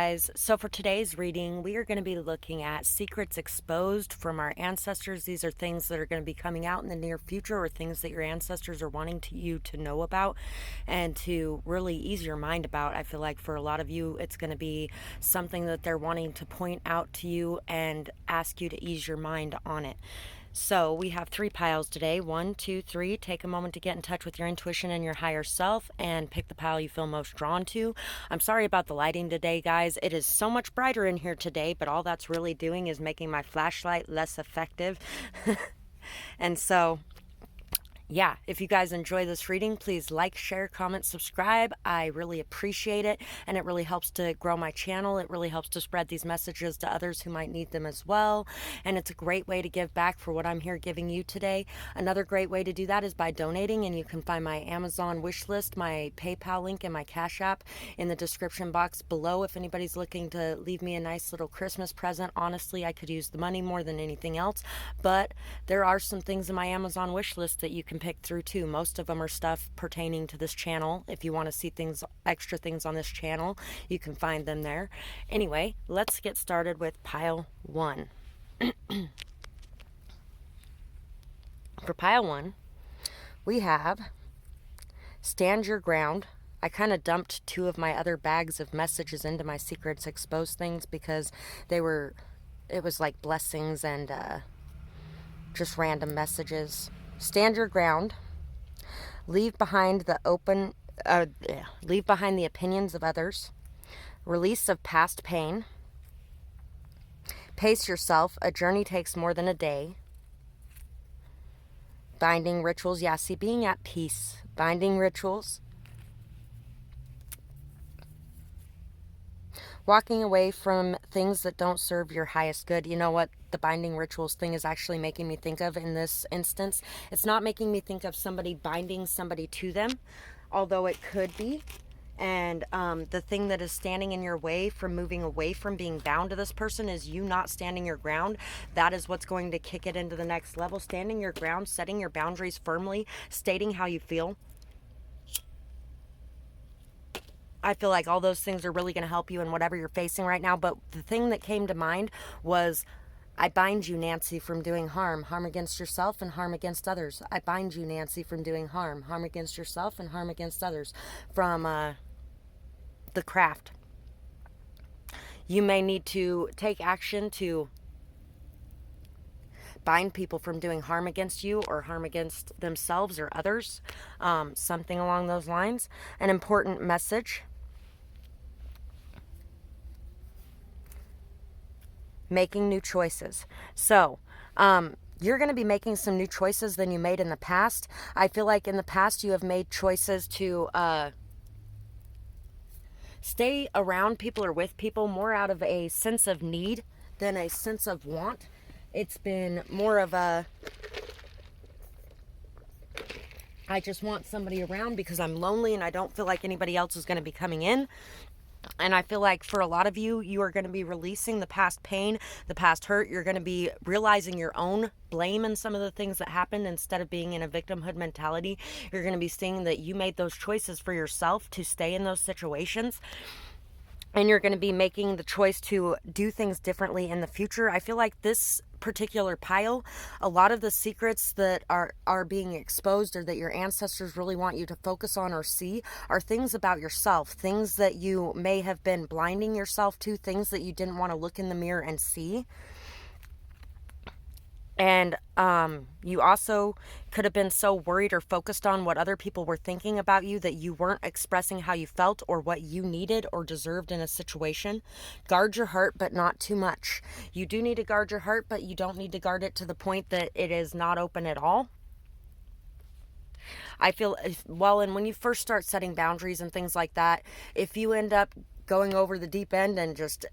guys. So for today's reading, we are going to be looking at secrets exposed from our ancestors. These are things that are going to be coming out in the near future, or things that your ancestors are wanting you to know about and to really ease your mind about. I feel like for a lot of you, it's going to be something that they're wanting to point out to you and ask you to ease your mind on it. So we have 3 piles today. 1, 2, 3. Take a moment to get in touch with your intuition and your higher self and pick the pile you feel most drawn to. I'm sorry about the lighting today, guys. It is so much brighter in here today, but all that's really doing is making my flashlight less effective. And so, yeah, if you guys enjoy this reading, please like, share, comment, subscribe. I really appreciate it, and it really helps to grow my channel. It really helps to spread these messages to others who might need them as well, and it's a great way to give back for what I'm here giving you today. Another great way to do that is by donating, and you can find my Amazon wish list, my PayPal link, and my Cash App in the description box below if anybody's looking to leave me a nice little Christmas present. Honestly, I could use the money more than anything else, but there are some things in my Amazon wish list that you can pick through too. Most of them are stuff pertaining to this channel. If you want to see extra things on this channel, you can find them there. Anyway, let's get started with pile 1. For pile 1, we have Stand Your Ground. I kind of dumped 2 of my other bags of messages into my Secrets Exposed things because it was like blessings and just random messages. Stand your ground. Leave behind the opinions of others. Release of past pain. Pace yourself. A journey takes more than a day. Binding rituals. Yeah, see, being at peace. Binding rituals. Walking away from things that don't serve your highest good. You know what the binding rituals thing is actually making me think of in this instance? It's not making me think of somebody binding somebody to them, although it could be. And the thing that is standing in your way from moving away from being bound to this person is you not standing your ground. That is what's going to kick it into the next level. Standing your ground, setting your boundaries firmly, stating how you feel. I feel like all those things are really going to help you in whatever you're facing right now. But the thing that came to mind was, I bind you, Nancy, from doing harm against yourself and harm against others. I bind you, Nancy, from doing harm against yourself and harm against others. From the craft. You may need to take action to bind people from doing harm against you or harm against themselves or others. Something along those lines. An important message. Making new choices. So, you're going to be making some new choices than you made in the past. I feel like in the past you have made choices to stay around people or with people more out of a sense of need than a sense of want. It's been more of a, I just want somebody around because I'm lonely and I don't feel like anybody else is going to be coming in. And I feel like for a lot of you, you are going to be releasing the past pain, the past hurt. You're going to be realizing your own blame in some of the things that happened instead of being in a victimhood mentality. You're going to be seeing that you made those choices for yourself to stay in those situations. And you're going to be making the choice to do things differently in the future. I feel like this particular pile, a lot of the secrets that are being exposed or that your ancestors really want you to focus on or see are things about yourself, things that you may have been blinding yourself to, things that you didn't want to look in the mirror and see. And you also could have been so worried or focused on what other people were thinking about you that you weren't expressing how you felt or what you needed or deserved in a situation. Guard your heart, but not too much. You do need to guard your heart, but you don't need to guard it to the point that it is not open at all. I feel, and when you first start setting boundaries and things like that, if you end up going over the deep end and just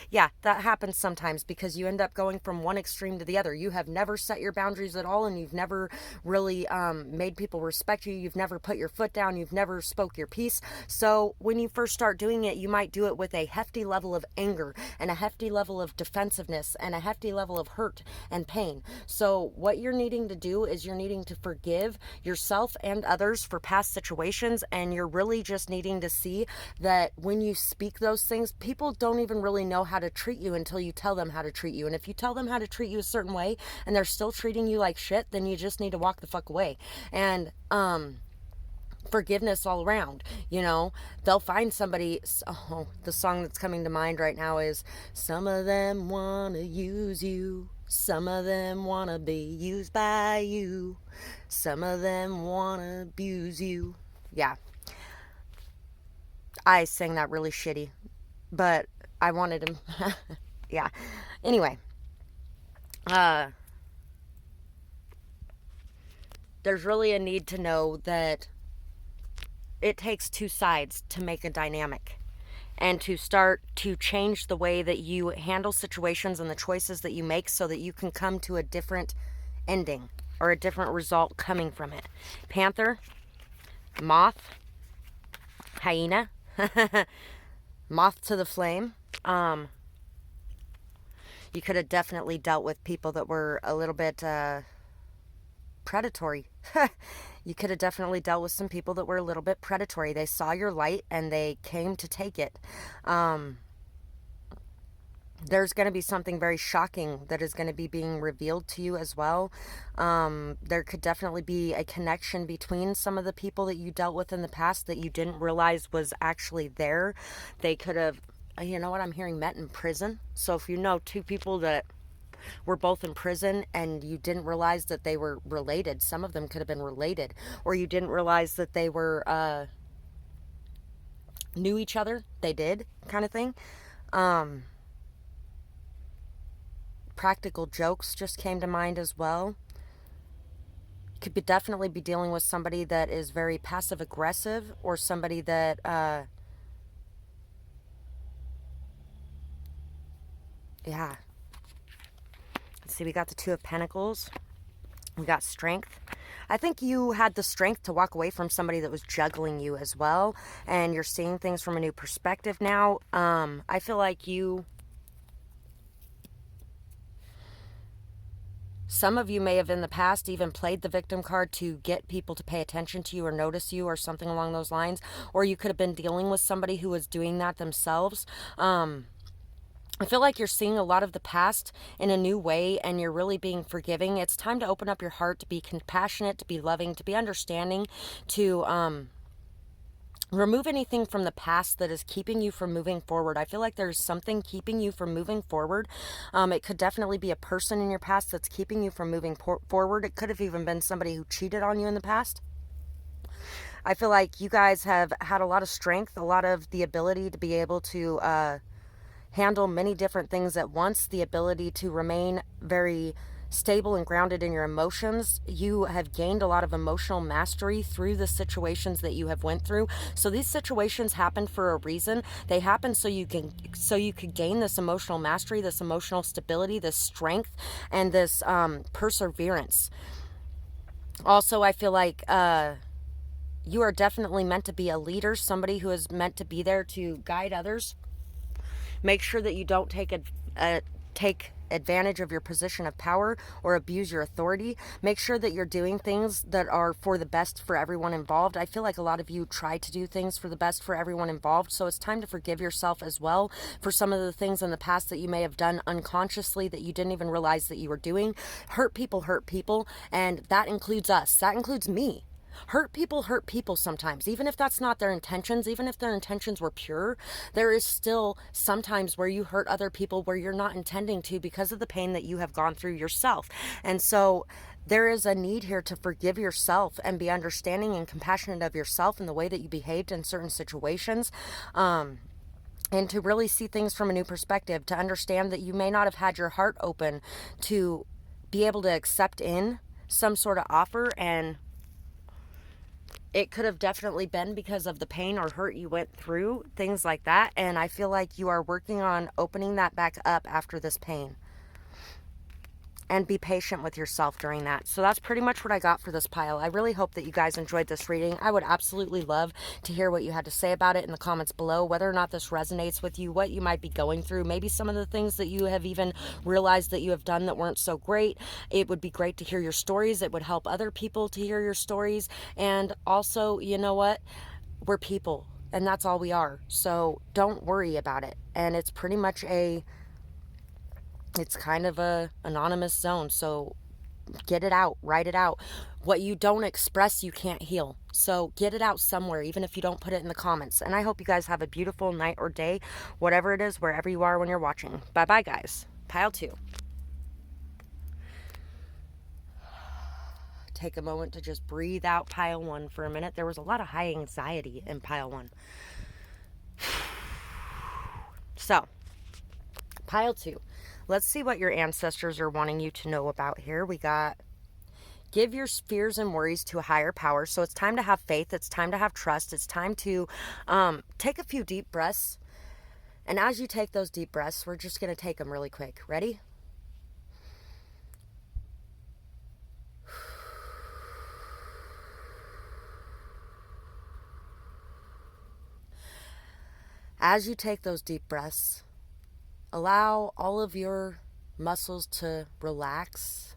Yeah, that happens sometimes because you end up going from one extreme to the other. You have never set your boundaries at all, and you've never really made people respect you. You've never put your foot down. You've never spoke your piece. So when you first start doing it, you might do it with a hefty level of anger and a hefty level of defensiveness and a hefty level of hurt and pain. So what you're needing to do is you're needing to forgive yourself and others for past situations, and you're really just needing to see that when you speak those things, people don't even really know how to treat you until you tell them how to treat you. And if you tell them how to treat you a certain way and they're still treating you like shit, then you just need to walk the fuck away. And forgiveness all around. They'll find somebody. Oh, the song that's coming to mind right now is some of them want to use you, some of them want to be used by you, some of them want to abuse you. Yeah, I sang that really shitty, but I wanted him. Yeah. Anyway, there's really a need to know that it takes two sides to make a dynamic, and to start to change the way that you handle situations and the choices that you make so that you can come to a different ending or a different result coming from it. Panther, moth, hyena, moth to the flame. You could have definitely dealt with people that were a little bit predatory. You could have definitely dealt with some people that were a little bit predatory. They saw your light and they came to take it. There's going to be something very shocking that is going to be being revealed to you as well. There could definitely be a connection between some of the people that you dealt with in the past that you didn't realize was actually there. They could have, you know what I'm hearing, met in prison. So if you know two people that were both in prison and you didn't realize that they were related, some of them could have been related, or you didn't realize that they were knew each other, they did, kind of thing. Practical jokes just came to mind as well. Could definitely be dealing with somebody that is very passive aggressive, or somebody that yeah. Let's see, we got the Two of Pentacles. We got strength. I think you had the strength to walk away from somebody that was juggling you as well, and you're seeing things from a new perspective now. I feel like some of you may have in the past even played the victim card to get people to pay attention to you or notice you or something along those lines, or you could have been dealing with somebody who was doing that themselves. I feel like you're seeing a lot of the past in a new way, and you're really being forgiving. It's time to open up your heart, to be compassionate, to be loving, to be understanding, to remove anything from the past that is keeping you from moving forward. I feel like there's something keeping you from moving forward. It could definitely be a person in your past that's keeping you from moving forward. It could have even been somebody who cheated on you in the past. I feel like you guys have had a lot of strength, a lot of the ability to be able to handle many different things at once, the ability to remain very stable and grounded in your emotions. You have gained a lot of emotional mastery through the situations that you have went through. So these situations happen for a reason. They happen so you could gain this emotional mastery, this emotional stability, this strength, and this perseverance. Also, I feel like you are definitely meant to be a leader, somebody who is meant to be there to guide others. Make sure that you don't take advantage of your position of power or abuse your authority. Make sure that you're doing things that are for the best for everyone involved. I feel like a lot of you try to do things for the best for everyone involved, so it's time to forgive yourself as well for some of the things in the past that you may have done unconsciously that you didn't even realize that you were doing. Hurt people, and that includes us. That includes me. Hurt people sometimes, even if that's not their intentions, even if their intentions were pure. There is still sometimes where you hurt other people where you're not intending to, because of the pain that you have gone through yourself. And so there is a need here to forgive yourself and be understanding and compassionate of yourself in the way that you behaved in certain situations. And to really see things from a new perspective, to understand that you may not have had your heart open to be able to accept in some sort of offer, and It could have definitely been because of the pain or hurt you went through, things like that. And I feel like you are working on opening that back up after this pain. And be patient with yourself during that. So that's pretty much what I got for this pile. I really hope that you guys enjoyed this reading. I would absolutely love to hear what you had to say about it in the comments below, whether or not this resonates with you, what you might be going through, maybe some of the things that you have even realized that you have done that weren't so great. It would be great to hear your stories. It would help other people to hear your stories. And also, you know what? We're people, and that's all we are. So don't worry about it. And it's pretty much it's kind of a anonymous zone. So get it out, write it out. What you don't express, you can't heal. So get it out somewhere, even if you don't put it in the comments. And I hope you guys have a beautiful night or day, whatever it is, wherever you are when you're watching. Bye-bye, guys. Pile 2. Take a moment to just breathe out pile 1 for a minute. There was a lot of high anxiety in pile 1. So, pile 2. Let's see what your ancestors are wanting you to know about here. We got, give your fears and worries to a higher power. So it's time to have faith. It's time to have trust. It's time to take a few deep breaths. And as you take those deep breaths, we're just going to take them really quick. Ready? As you take those deep breaths, allow all of your muscles to relax.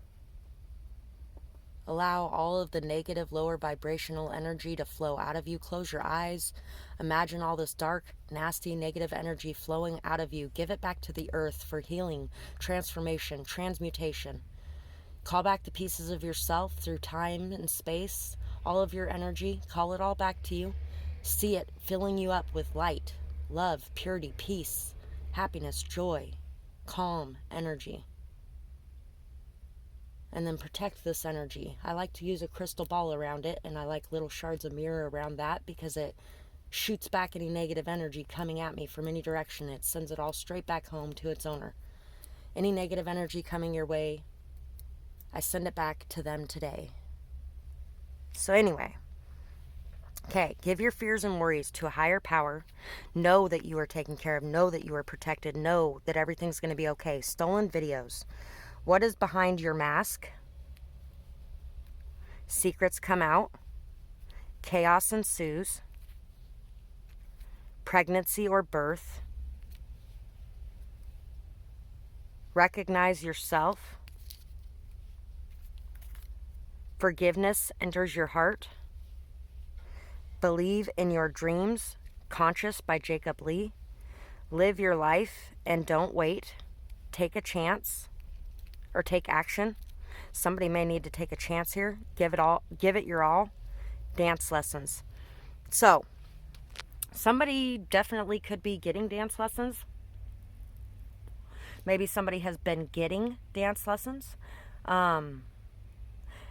Allow all of the negative, lower vibrational energy to flow out of you. Close your eyes. Imagine all this dark, nasty, negative energy flowing out of you. Give it back to the earth for healing, transformation, transmutation. Call back the pieces of yourself through time and space. All of your energy, call it all back to you. See it filling you up with light, love, purity, peace, happiness, joy, calm, energy. And then protect this energy. I like to use a crystal ball around it, and I like little shards of mirror around that because it shoots back any negative energy coming at me from any direction. It sends it all straight back home to its owner. Any negative energy coming your way, I send it back to them today. So anyway, okay, give your fears and worries to a higher power. Know that you are taken care of. Know that you are protected. Know that everything's going to be okay. Stolen videos. What is behind your mask? Secrets come out. Chaos ensues. Pregnancy or birth. Recognize yourself. Forgiveness enters your heart. Believe in your dreams. Conscious by Jacob Lee. Live your life and don't wait. Take a chance or take action. Somebody may need to take a chance here. Give it your all. Dance lessons. So, somebody definitely could be getting dance lessons. Maybe somebody has been getting dance lessons.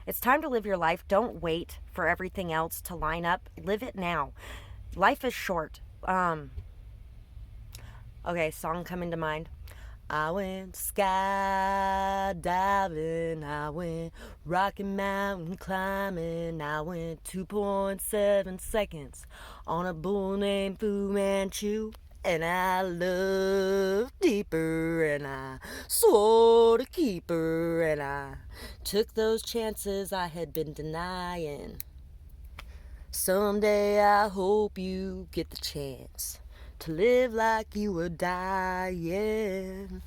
It's time to live your life. Don't wait for everything else to line up. Live it now. Life is short. Okay, song coming to mind. I went skydiving, I went Rocky Mountain climbing, I went 2.7 seconds on a bull named Fu Manchu. And I loved deeper, and I swore to keep her, and I took those chances I had been denying. Someday I hope you get the chance to live like you were dying.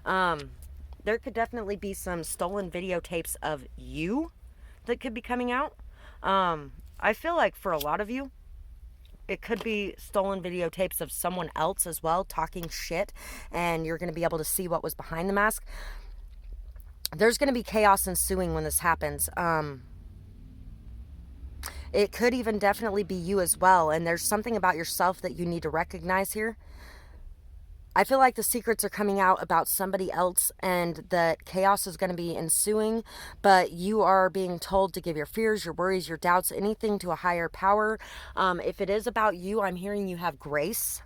There could definitely be some stolen videotapes of you that could be coming out. I feel like for a lot of you, it could be stolen videotapes of someone else as well, talking shit, and you're going to be able to see what was behind the mask. There's going to be chaos ensuing when this happens. It could even definitely be you as well, and there's something about yourself that you need to recognize here. I feel like the secrets are coming out about somebody else and that chaos is going to be ensuing, but you are being told to give your fears, your worries, your doubts, anything to a higher power. If it is about you, I'm hearing you have grace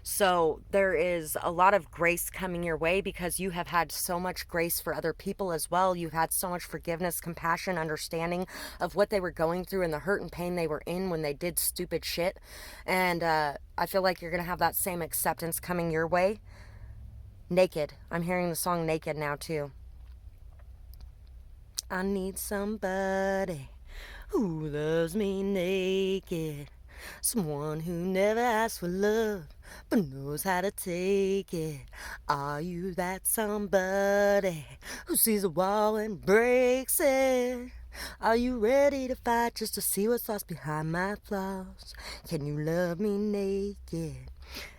So there is a lot of grace coming your way because you have had so much grace for other people as well. You've had so much forgiveness, compassion, understanding of what they were going through and the hurt and pain they were in when they did stupid shit. And I feel like you're going to have that same acceptance coming your way. Naked. I'm hearing the song Naked now too. I need somebody who loves me naked. Someone who never asks for love, but knows how to take it. Are you that somebody who sees a wall and breaks it? Are you ready to fight just to see what's lost behind my flaws? Can you love me naked?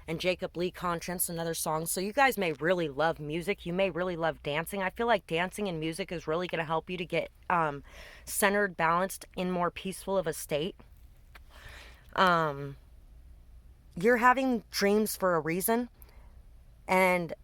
And Jacob Lee Conscience, another song. So you guys may really love music. You may really love dancing. I feel like dancing and music is really going to help you to get centered, balanced, in more peaceful of a state. You're having dreams for a reason, and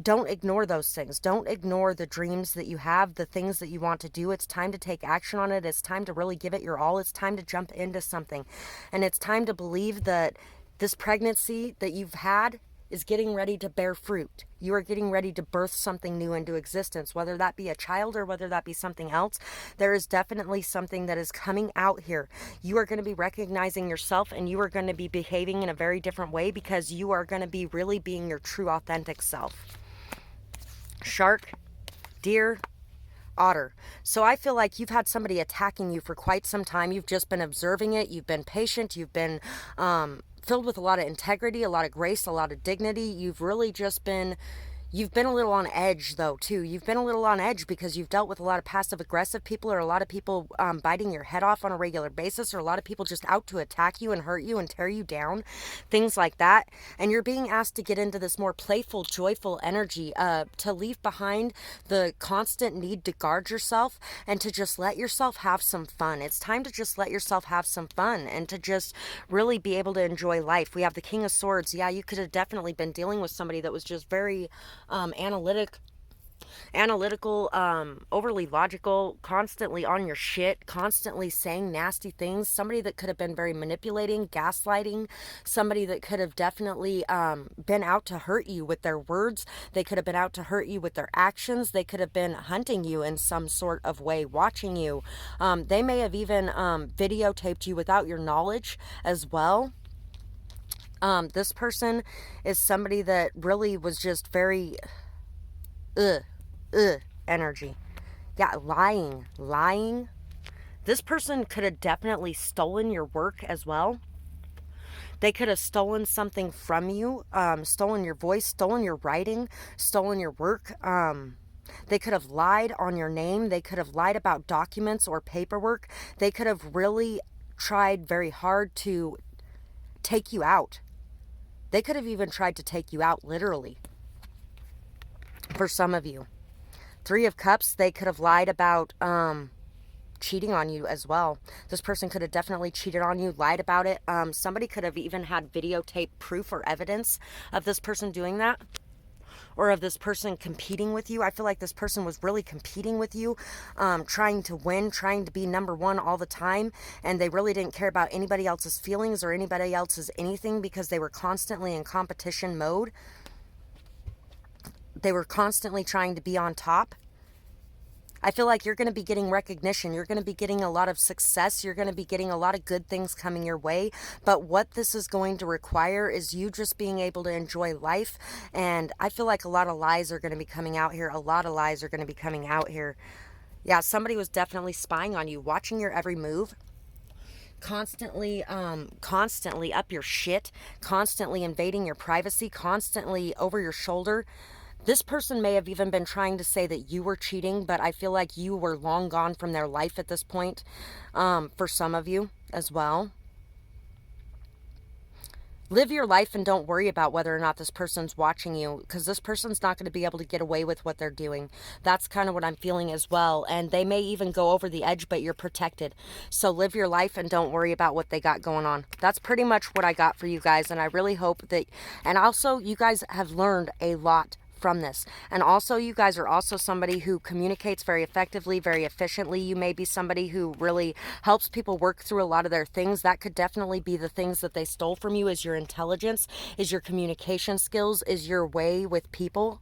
don't ignore those things. Don't ignore the dreams that you have, the things that you want to do. It's time to take action on it. It's time to really give it your all. It's time to jump into something. And it's time to believe that this pregnancy that you've had is getting ready to bear fruit. You are getting ready to birth something new into existence, whether that be a child or whether that be something else. There is definitely something that is coming out here. You are going to be recognizing yourself, and you are going to be behaving in a very different way because you are going to be really being your true, authentic self. Shark, deer, otter. So I feel like you've had somebody attacking you for quite some time. You've just been observing it. You've been patient. You've been filled with a lot of integrity, a lot of grace, a lot of dignity. You've really just been... You've been a little on edge, though, too. You've been a little on edge because you've dealt with a lot of passive-aggressive people, or a lot of people biting your head off on a regular basis, or a lot of people just out to attack you and hurt you and tear you down, things like that. And you're being asked to get into this more playful, joyful energy, to leave behind the constant need to guard yourself and to just let yourself have some fun. It's time to just let yourself have some fun and to just really be able to enjoy life. We have the King of Swords. Yeah, you could have definitely been dealing with somebody that was just very... analytical, overly logical, constantly on your shit, constantly saying nasty things. Somebody that could have been very manipulating, gaslighting, somebody that could have definitely been out to hurt you with their words. They could have been out to hurt you with their actions. They could have been hunting you in some sort of way, watching you. They may have even videotaped you without your knowledge as well. This person is somebody that really was just very, energy. Yeah, lying. This person could have definitely stolen your work as well. They could have stolen something from you, stolen your voice, stolen your writing, stolen your work. They could have lied on your name. They could have lied about documents or paperwork. They could have really tried very hard to take you out. They could have even tried to take you out, literally, for some of you. Three of Cups, they could have lied about cheating on you as well. This person could have definitely cheated on you, lied about it. Somebody could have even had videotape proof or evidence of this person doing that, or of this person competing with you. I feel like this person was really competing with you, trying to win, trying to be number one all the time, and they really didn't care about anybody else's feelings or anybody else's anything because they were constantly in competition mode. They were constantly trying to be on top. I feel like you're going to be getting recognition. You're going to be getting a lot of success. You're going to be getting a lot of good things coming your way. But what this is going to require is you just being able to enjoy life. And I feel like a lot of lies are going to be coming out here. A lot of lies are going to be coming out here. Yeah, somebody was definitely spying on you, watching your every move. Constantly up your shit. Constantly invading your privacy. Constantly over your shoulder. This person may have even been trying to say that you were cheating, but I feel like you were long gone from their life at this point, for some of you as well. Live your life and don't worry about whether or not this person's watching you, because this person's not going to be able to get away with what they're doing. That's kind of what I'm feeling as well. And they may even go over the edge, but you're protected. So live your life and don't worry about what they got going on. That's pretty much what I got for you guys. And I really hope that, and also you guys have learned a lot from this. And also, you guys are also somebody who communicates very effectively, very efficiently. You may be somebody who really helps people work through a lot of their things. That could definitely be the things that they stole from you, is your intelligence, is your communication skills, is your way with people.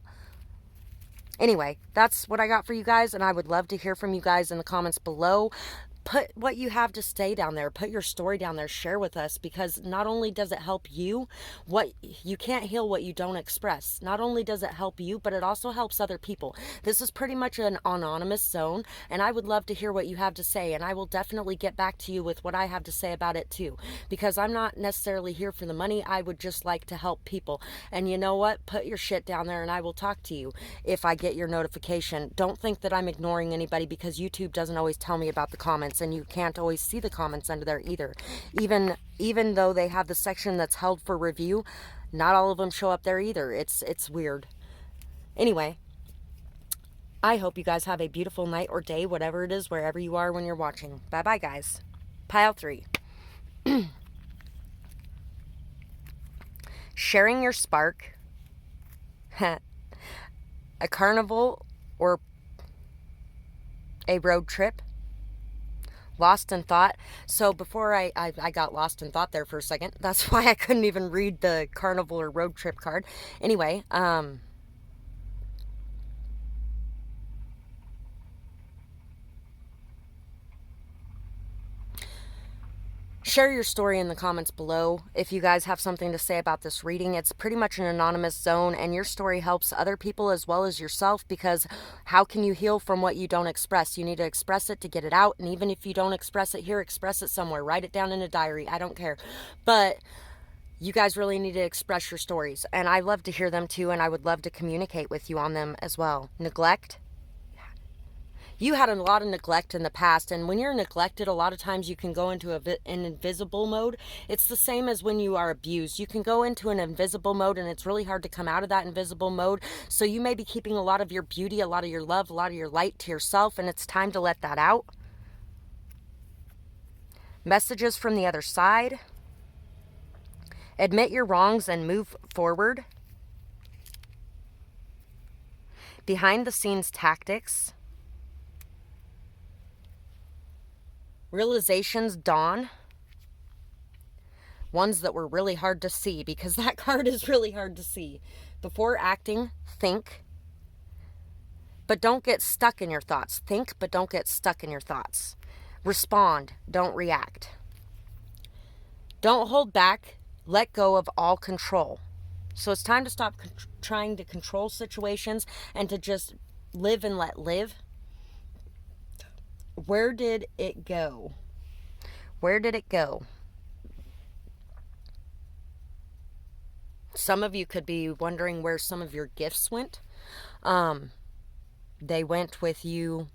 Anyway, that's what I got for you guys, and I would love to hear from you guys in the comments below. Put what you have to say down there. Put your story down there. Share with us, because not only does it help you, what you can't heal what you don't express. Not only does it help you, but it also helps other people. This is pretty much an anonymous zone, and I would love to hear what you have to say, and I will definitely get back to you with what I have to say about it too, because I'm not necessarily here for the money. I would just like to help people. And you know what? Put your shit down there and I will talk to you if I get your notification. Don't think that I'm ignoring anybody, because YouTube doesn't always tell me about the comments, and you can't always see the comments under there either. Even though they have the section that's held for review, not all of them show up there either. It's weird. Anyway, I hope you guys have a beautiful night or day, whatever it is, wherever you are when you're watching. Bye bye, guys. Pile 3. Sharing your spark. A carnival or a road trip. Lost in thought. So before I got lost in thought there for a second. That's why I couldn't even read the carnival or road trip card. Anyway, share your story in the comments below. If you guys have something to say about this reading, it's pretty much an anonymous zone, and your story helps other people as well as yourself, because how can you heal from what you don't express? You need to express it to get it out, and even if you don't express it here, express it somewhere. Write it down in a diary. I don't care. But you guys really need to express your stories, and I love to hear them too, and I would love to communicate with you on them as well. Neglect. You had a lot of neglect in the past, and when you're neglected, a lot of times you can go into an invisible mode. It's the same as when you are abused. You can go into an invisible mode, and it's really hard to come out of that invisible mode. So you may be keeping a lot of your beauty, a lot of your love, a lot of your light to yourself, and it's time to let that out. Messages from the other side. Admit your wrongs and move forward. Behind the scenes tactics. Realizations dawn. Ones that were really hard to see, because that card is really hard to see. Before acting, think. But don't get stuck in your thoughts. Think, but don't get stuck in your thoughts. Respond, don't react. Don't hold back. Let go of all control. So it's time to stop trying to control situations and to just live and let live. Where did it go? Where did it go? Some of you could be wondering where some of your gifts went. They went with you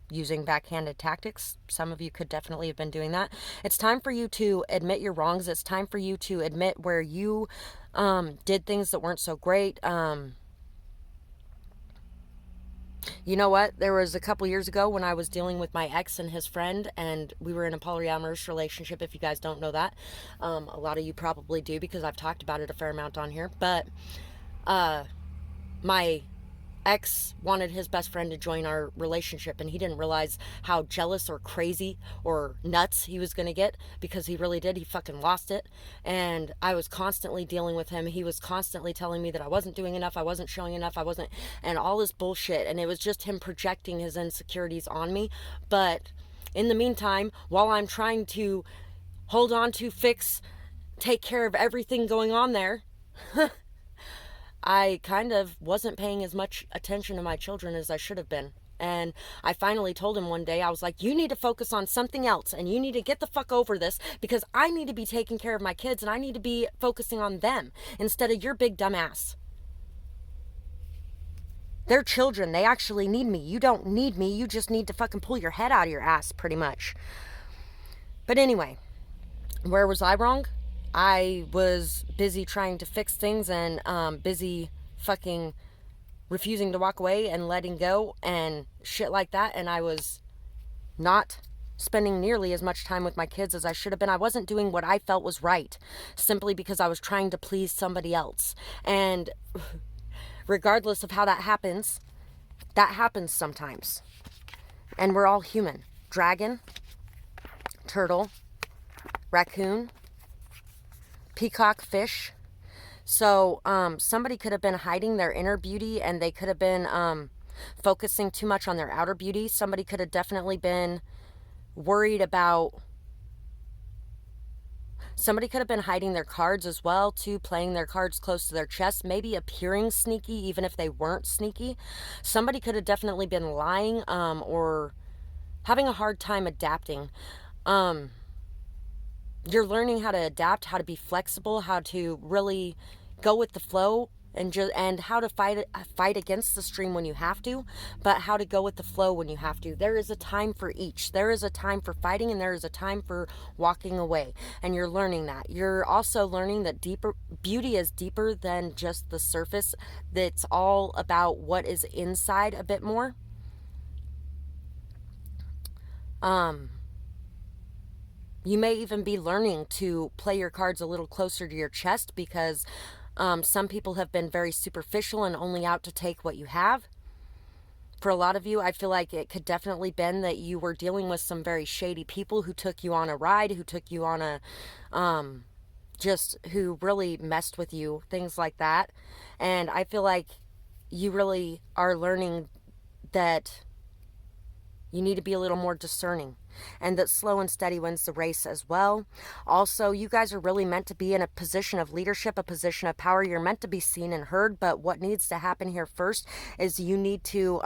using backhanded tactics. Some of you could definitely have been doing that. It's time for you to admit your wrongs. It's time for you to admit where you did things that weren't so great. You know what? There was a couple years ago when I was dealing with my ex and his friend, and we were in a polyamorous relationship, if you guys don't know that. A lot of you probably do, because I've talked about it a fair amount on here. But my ex wanted his best friend to join our relationship, and he didn't realize how jealous or crazy or nuts he was going to get, because he really did. He fucking lost it. And I was constantly dealing with him. He was constantly telling me that I wasn't doing enough, I wasn't showing enough, I wasn't, and all this bullshit. And it was just him projecting his insecurities on me. But in the meantime, while I'm trying to hold on to, fix, take care of everything going on there, I kind of wasn't paying as much attention to my children as I should have been. And I finally told him one day, I was like, you need to focus on something else, and you need to get the fuck over this, because I need to be taking care of my kids, and I need to be focusing on them instead of your big dumb ass. They're children. They actually need me. You don't need me. You just need to fucking pull your head out of your ass, pretty much. But anyway, where was I wrong? I was busy trying to fix things, and busy fucking refusing to walk away and letting go and shit like that. And I was not spending nearly as much time with my kids as I should have been. I wasn't doing what I felt was right, simply because I was trying to please somebody else. And Regardless of how that happens sometimes. And we're all human. Dragon, turtle, raccoon, peacock, fish. So somebody could have been hiding their inner beauty, and they could have been focusing too much on their outer beauty. Somebody could have definitely been worried about... Somebody could have been hiding their cards as well, too, playing their cards close to their chest, maybe appearing sneaky even if they weren't sneaky. Somebody could have definitely been lying or having a hard time adapting. You're learning how to adapt, how to be flexible, how to really go with the flow, and how to fight against the stream when you have to, but how to go with the flow when you have to. There is a time for each. There is a time for fighting, and there is a time for walking away. And you're learning that. You're also learning that beauty is deeper than just the surface. That's all about what is inside a bit more. You may even be learning to play your cards a little closer to your chest, because some people have been very superficial and only out to take what you have. For a lot of you, I feel like it could definitely been that you were dealing with some very shady people who took you on a ride, who took you on who really messed with you, things like that. And I feel like you really are learning that you need to be a little more discerning, and that slow and steady wins the race as well. Also, you guys are really meant to be in a position of leadership, a position of power. You're meant to be seen and heard, but what needs to happen here first is you need to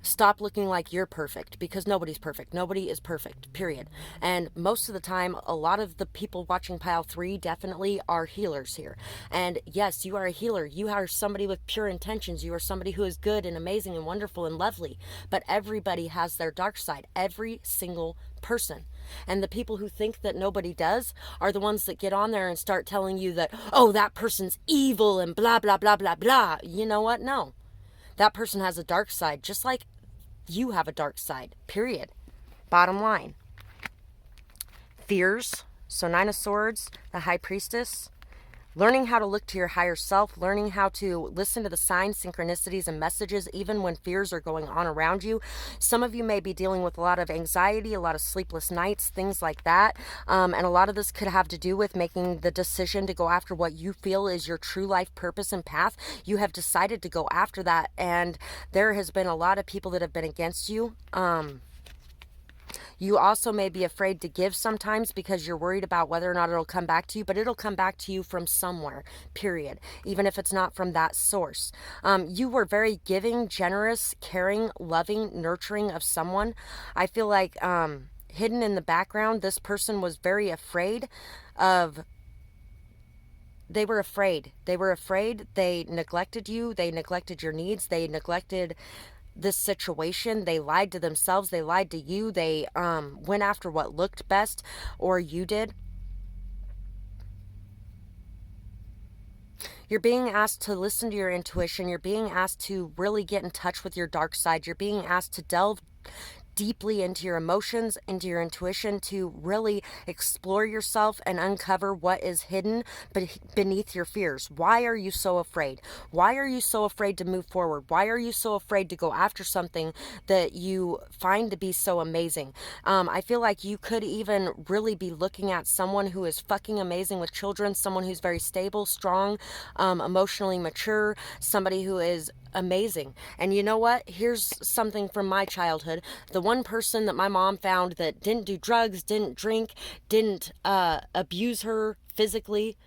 stop looking like you're perfect, because nobody's perfect. Nobody is perfect, period. And most of the time, a lot of the people watching Pile 3 definitely are healers here. And yes, you are a healer. You are somebody with pure intentions. You are somebody who is good and amazing and wonderful and lovely. But everybody has their dark side. Every single person. And the people who think that nobody does are the ones that get on there and start telling you that, oh, that person's evil and blah, blah, blah, blah, blah. You know what? No. That person has a dark side, just like you have a dark side, period. Bottom line. Fears. So 9 of Swords, the High Priestess. Learning how to look to your higher self, learning how to listen to the signs, synchronicities, and messages, even when fears are going on around you. Some of you may be dealing with a lot of anxiety, a lot of sleepless nights, things like that. And a lot of this could have to do with making the decision to go after what you feel is your true life purpose and path. You have decided to go after that, and there has been a lot of people that have been against you. You also may be afraid to give sometimes because you're worried about whether or not it'll come back to you, but it'll come back to you from somewhere, period, even if it's not from that source. You were very giving, generous, caring, loving, nurturing of someone. I feel like hidden in the background, this person was very afraid of... They were afraid. They were afraid. They neglected you. They neglected your needs. They neglected this situation. They lied to themselves. They lied to you. They went after what looked best, or you did. You're being asked to listen to your intuition. You're being asked to really get in touch with your dark side. You're being asked to delve deeply into your emotions, into your intuition, to really explore yourself and uncover what is hidden beneath your fears. Why are you so afraid? Why are you so afraid to move forward? Why are you so afraid to go after something that you find to be so amazing? I feel like you could even really be looking at someone who is fucking amazing with children, someone who's very stable, strong, emotionally mature, somebody who is amazing. And you know what? Here's something from my childhood. The one person that my mom found that didn't do drugs, didn't drink, didn't abuse her physically,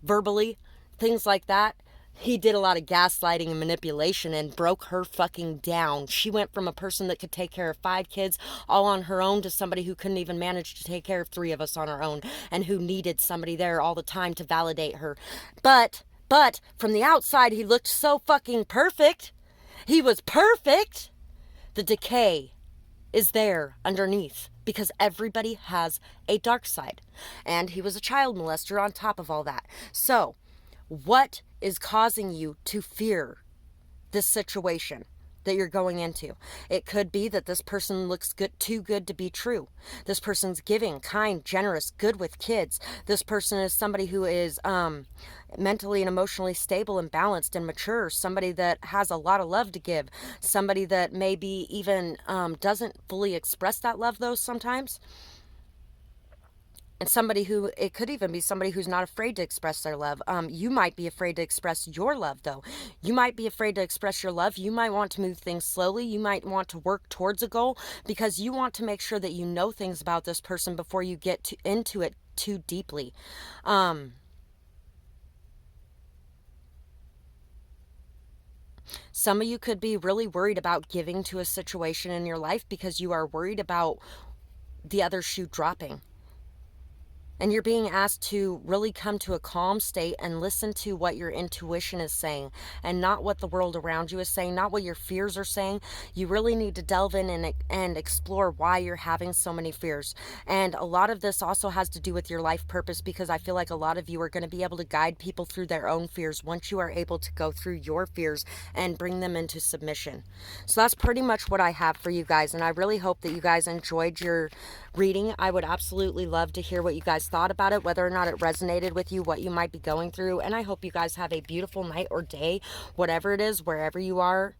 verbally, things like that. He did a lot of gaslighting and manipulation and broke her fucking down. She went from a person that could take care of 5 kids all on her own to somebody who couldn't even manage to take care of 3 of us on her own, and who needed somebody there all the time to validate her. But from the outside, he looked so fucking perfect. He was perfect. The decay is there underneath, because everybody has a dark side. And he was a child molester on top of all that. So, what is causing you to fear this situation? that you're going into. It could be that this person looks too good to be true. This person's giving, kind, generous, good with kids. This person is somebody who is mentally and emotionally stable and balanced and mature. Somebody that has a lot of love to give. Somebody that maybe even doesn't fully express that love though sometimes. And somebody who, it could even be somebody who's not afraid to express their love. You might be afraid to express your love though. You might be afraid to express your love. You might want to move things slowly. You might want to work towards a goal because you want to make sure that you know things about this person before you get into it too deeply. Some of you could be really worried about giving to a situation in your life because you are worried about the other shoe dropping. And you're being asked to really come to a calm state and listen to what your intuition is saying and not what the world around you is saying, not what your fears are saying. You really need to delve in and explore why you're having so many fears. And a lot of this also has to do with your life purpose, because I feel like a lot of you are going to be able to guide people through their own fears once you are able to go through your fears and bring them into submission. So that's pretty much what I have for you guys. And I really hope that you guys enjoyed your reading. I would absolutely love to hear what you guys thought about it, whether or not it resonated with you, what you might be going through. And I hope you guys have a beautiful night or day, whatever it is, wherever you are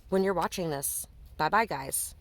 when you're watching this. Bye bye, guys.